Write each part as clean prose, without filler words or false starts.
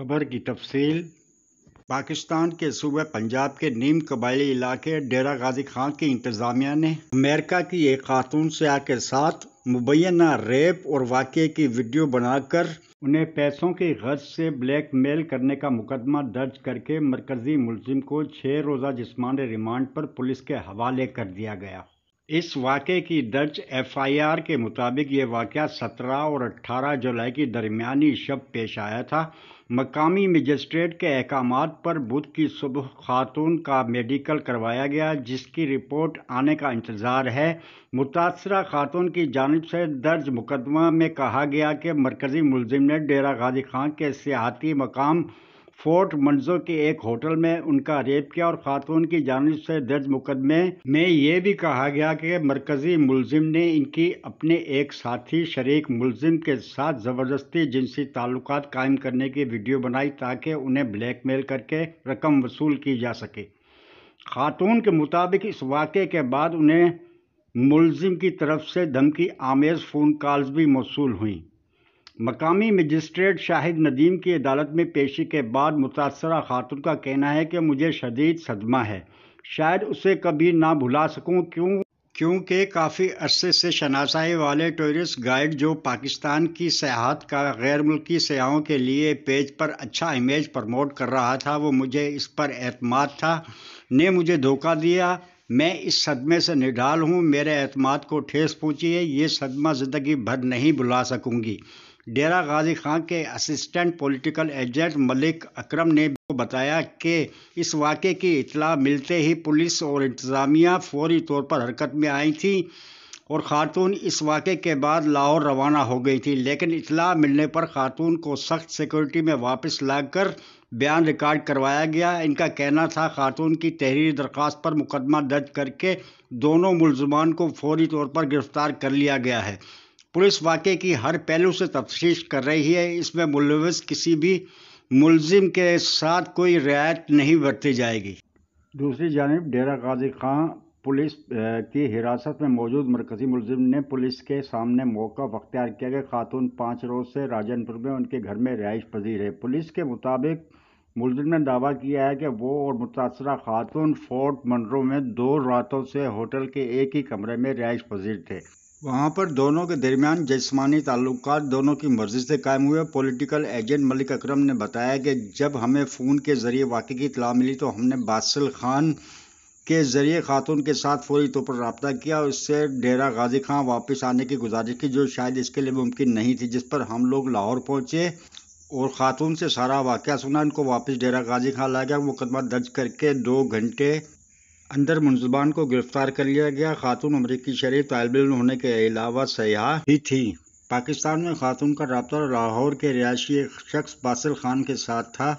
خبر کی تفصیل۔ پاکستان کے صوبہ پنجاب کے نیم قبائلی علاقے ڈیرہ غازی خان کی انتظامیہ نے امریکہ کی ایک خاتون سیاح کے ساتھ مبینہ ریپ اور واقعے کی ویڈیو بنا کر انہیں پیسوں کی غرض سے بلیک میل کرنے کا مقدمہ درج کرکے مرکزی ملزم کو 6 روزہ جسمانی ریمانڈ پر پولیس کے حوالے کر دیا گیا۔ اس واقعے کی درج ایف آئی آر کے مطابق یہ واقعہ 17 اور 18 جولائی کی درمیانی شب پیش آیا تھا۔ مقامی مجسٹریٹ کے احکامات پر بدھ کی صبح خاتون کا میڈیکل کروایا گیا، جس کی رپورٹ آنے کا انتظار ہے۔ متاثرہ خاتون کی جانب سے درج مقدمہ میں کہا گیا کہ مرکزی ملزم نے ڈیرہ غازی خان کے سیاحتی مقام فورٹ منظر کے ایک ہوٹل میں ان کا ریپ کیا، اور خاتون کی جانب سے درج مقدمے میں یہ بھی کہا گیا کہ مرکزی ملزم نے ان کی اپنے ایک ساتھی شریک ملزم کے ساتھ زبردستی جنسی تعلقات قائم کرنے کی ویڈیو بنائی تاکہ انہیں بلیک میل کر کے رقم وصول کی جا سکے۔ خاتون کے مطابق اس واقعے کے بعد انہیں ملزم کی طرف سے دھمکی آمیز فون کالز بھی موصول ہوئیں۔ مقامی مجسٹریٹ شاہد ندیم کی عدالت میں پیشی کے بعد متاثرہ خاتون کا کہنا ہے کہ مجھے شدید صدمہ ہے، شاید اسے کبھی نہ بھلا سکوں کیونکہ کافی عرصے سے شناسائی والے ٹورسٹ گائیڈ جو پاکستان کی سیاحت کا غیر ملکی سیاحوں کے لیے پیج پر اچھا امیج پروموٹ کر رہا تھا، وہ مجھے اس پر اعتماد تھا، نے مجھے دھوکہ دیا۔ میں اس صدمے سے نڈال ہوں، میرے اعتماد کو ٹھیس پہنچی ہے، یہ صدمہ زندگی بھر نہیں بھلا سکوں گی۔ ڈیرہ غازی خان کے اسسٹنٹ پولیٹیکل ایجنٹ ملک اکرم نے بتایا کہ اس واقعے کی اطلاع ملتے ہی پولیس اور انتظامیہ فوری طور پر حرکت میں آئی تھی اور خاتون اس واقعے کے بعد لاہور روانہ ہو گئی تھی، لیکن اطلاع ملنے پر خاتون کو سخت سیکورٹی میں واپس لا کر بیان ریکارڈ کروایا گیا۔ ان کا کہنا تھا خاتون کی تحریری درخواست پر مقدمہ درج کر کے دونوں ملزمان کو فوری طور پر گرفتار کر لیا گیا ہے۔ پولیس واقعے کی ہر پہلو سے تفتیش کر رہی ہے، اس میں ملوث کسی بھی ملزم کے ساتھ کوئی رعایت نہیں برتی جائے گی۔ دوسری جانب ڈیرہ غازی خان پولیس کی حراست میں موجود مرکزی ملزم نے پولیس کے سامنے موقف اختیار کیا کہ خاتون 5 روز سے راجن پور میں ان کے گھر میں رہائش پذیر ہے۔ پولیس کے مطابق ملزم نے دعویٰ کیا ہے کہ وہ اور متاثرہ خاتون فورٹ منرو میں 2 راتوں سے ہوٹل کے ایک ہی کمرے میں رہائش پذیر تھے۔ وہاں پر دونوں کے درمیان جسمانی تعلقات دونوں کی مرضی سے قائم ہوئے۔ پولیٹیکل ایجنٹ ملک اکرم نے بتایا کہ جب ہمیں فون کے ذریعے واقعے کی اطلاع ملی تو ہم نے باسل خان کے ذریعے خاتون کے ساتھ فوری طور پر رابطہ کیا اور اس سے ڈیرہ غازی خان واپس آنے کی گزارش کی، جو شاید اس کے لیے ممکن نہیں تھی، جس پر ہم لوگ لاہور پہنچے اور خاتون سے سارا واقعہ سنا، ان کو واپس ڈیرہ غازی خان لایا گیا۔ مقدمہ درج کر کے 2 گھنٹے اندر ملزمان کو گرفتار کر لیا گیا۔ خاتون امریکی شہری طالب علم ہونے کے علاوہ سیاح بھی تھی۔ پاکستان میں خاتون کا رابطہ لاہور کے رہائشی ایک شخص باسل خان کے ساتھ تھا۔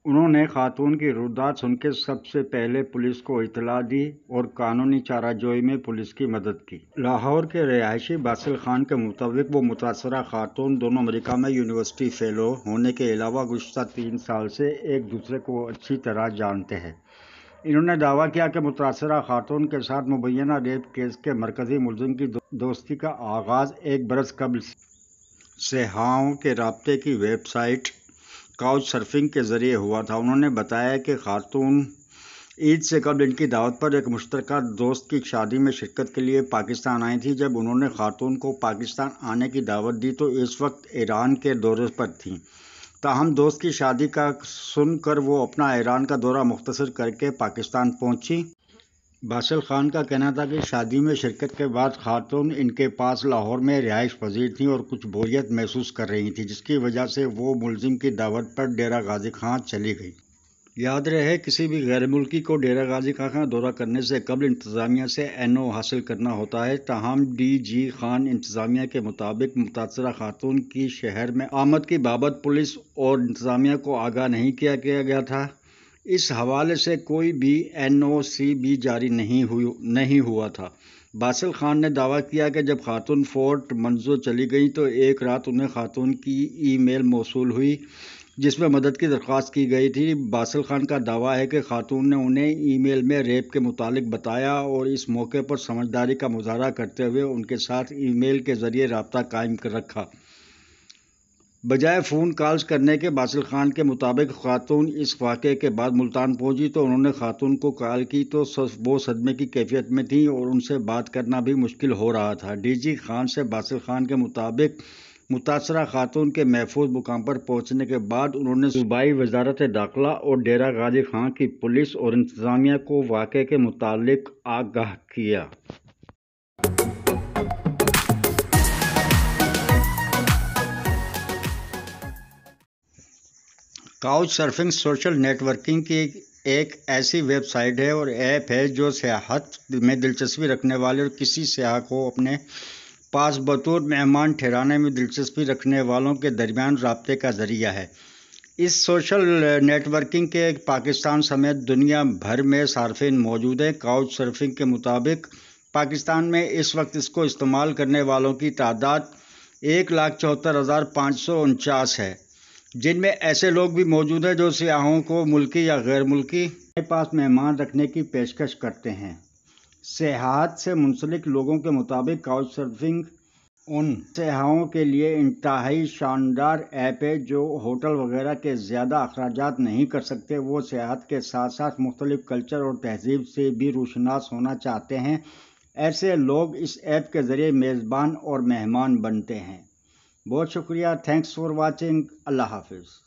انہوں نے خاتون کی رودات سن کے سب سے پہلے پولیس کو اطلاع دی اور قانونی چارہ جوئی میں پولیس کی مدد کی۔ لاہور کے رہائشی باسل خان کے مطابق وہ متاثرہ خاتون دونوں امریکہ میں یونیورسٹی فیلو ہونے کے علاوہ گزشتہ 3 سال سے ایک دوسرے کو اچھی طرح جانتے ہیں۔ انہوں نے دعویٰ کیا کہ متاثرہ خاتون کے ساتھ مبینہ ریپ کیس کے مرکزی ملزم کی دوستی کا آغاز 1 برس قبل سیاحوں کے رابطے کی ویب سائٹ کاؤچ سرفنگ کے ذریعے ہوا تھا۔ انہوں نے بتایا کہ خاتون عید سے قبل ان کی دعوت پر ایک مشترکہ دوست کی شادی میں شرکت کے لیے پاکستان آئی تھی۔ جب انہوں نے خاتون کو پاکستان آنے کی دعوت دی تو اس وقت ایران کے دورے پر تھیں، تاہم دوست کی شادی کا سن کر وہ اپنا ایران کا دورہ مختصر کر کے پاکستان پہنچی۔ باسل خان کا کہنا تھا کہ شادی میں شرکت کے بعد خاتون ان کے پاس لاہور میں رہائش پذیر تھیں اور کچھ بوریت محسوس کر رہی تھیں، جس کی وجہ سے وہ ملزم کی دعوت پر ڈیرہ غازی خان چلی گئی۔ یاد رہے کسی بھی غیر ملکی کو ڈیرہ غازی خان کا دورہ کرنے سے قبل انتظامیہ سے NO حاصل کرنا ہوتا ہے، تاہم DG خان انتظامیہ کے مطابق متاثرہ خاتون کی شہر میں آمد کی بابت پولیس اور انتظامیہ کو آگاہ نہیں کیا گیا تھا۔ اس حوالے سے کوئی بھی NOC بھی جاری نہیں ہوا تھا۔ باسل خان نے دعویٰ کیا کہ جب خاتون فورٹ منظر چلی گئیں تو ایک رات انہیں خاتون کی ای میل موصول ہوئی جس میں مدد کی درخواست کی گئی تھی۔ باسل خان کا دعویٰ ہے کہ خاتون نے انہیں ای میل میں ریپ کے متعلق بتایا اور اس موقع پر سمجھداری کا مظاہرہ کرتے ہوئے ان کے ساتھ ای میل کے ذریعے رابطہ قائم رکھا۔ بجائے فون کالز کرنے کے باسل خان کے مطابق خاتون اس واقعے کے بعد ملتان پہنچی تو انہوں نے خاتون کو کال کی تو وہ صدمے کی کیفیت میں تھیں اور ان سے بات کرنا بھی مشکل ہو رہا تھا۔ ڈی جی خان سے باسل خان کے مطابق متاثرہ خاتون کے محفوظ مقام پر پہنچنے کے بعد انہوں نے صوبائی وزارت داخلہ اور ڈیرہ غازی خان کی پولیس اور انتظامیہ کو واقعے کے متعلق آگاہ کیا۔ Couch surfing social networking کی ایک ایسی ویب سائٹ ہے اور ایپ ہے جو سیاحت میں دلچسپی رکھنے والے اور کسی سیاح کو اپنے پاس بطور مہمان ٹھہرانے میں دلچسپی رکھنے والوں کے درمیان رابطے کا ذریعہ ہے۔ اس سوشل نیٹ ورکنگ کے پاکستان سمیت دنیا بھر میں صارفین موجود ہیں۔ کاؤچ سرفنگ کے مطابق پاکستان میں اس وقت اس کو استعمال کرنے والوں کی تعداد 1,74,549 ہے، جن میں ایسے لوگ بھی موجود ہیں جو سیاحوں کو ملکی یا غیر ملکی اپنے پاس مہمان رکھنے کی پیشکش کرتے ہیں۔ سیاحت سے منسلک لوگوں کے مطابق کاؤچ سرفنگ ان سیاحوں کے لیے انتہائی شاندار ایپ ہے جو ہوٹل وغیرہ کے زیادہ اخراجات نہیں کر سکتے۔ وہ سیاحت کے ساتھ ساتھ مختلف کلچر اور تہذیب سے بھی روشناس ہونا چاہتے ہیں۔ ایسے لوگ اس ایپ کے ذریعے میزبان اور مہمان بنتے ہیں۔ بہت شکریہ، تھینکس فار واچنگ، اللہ حافظ۔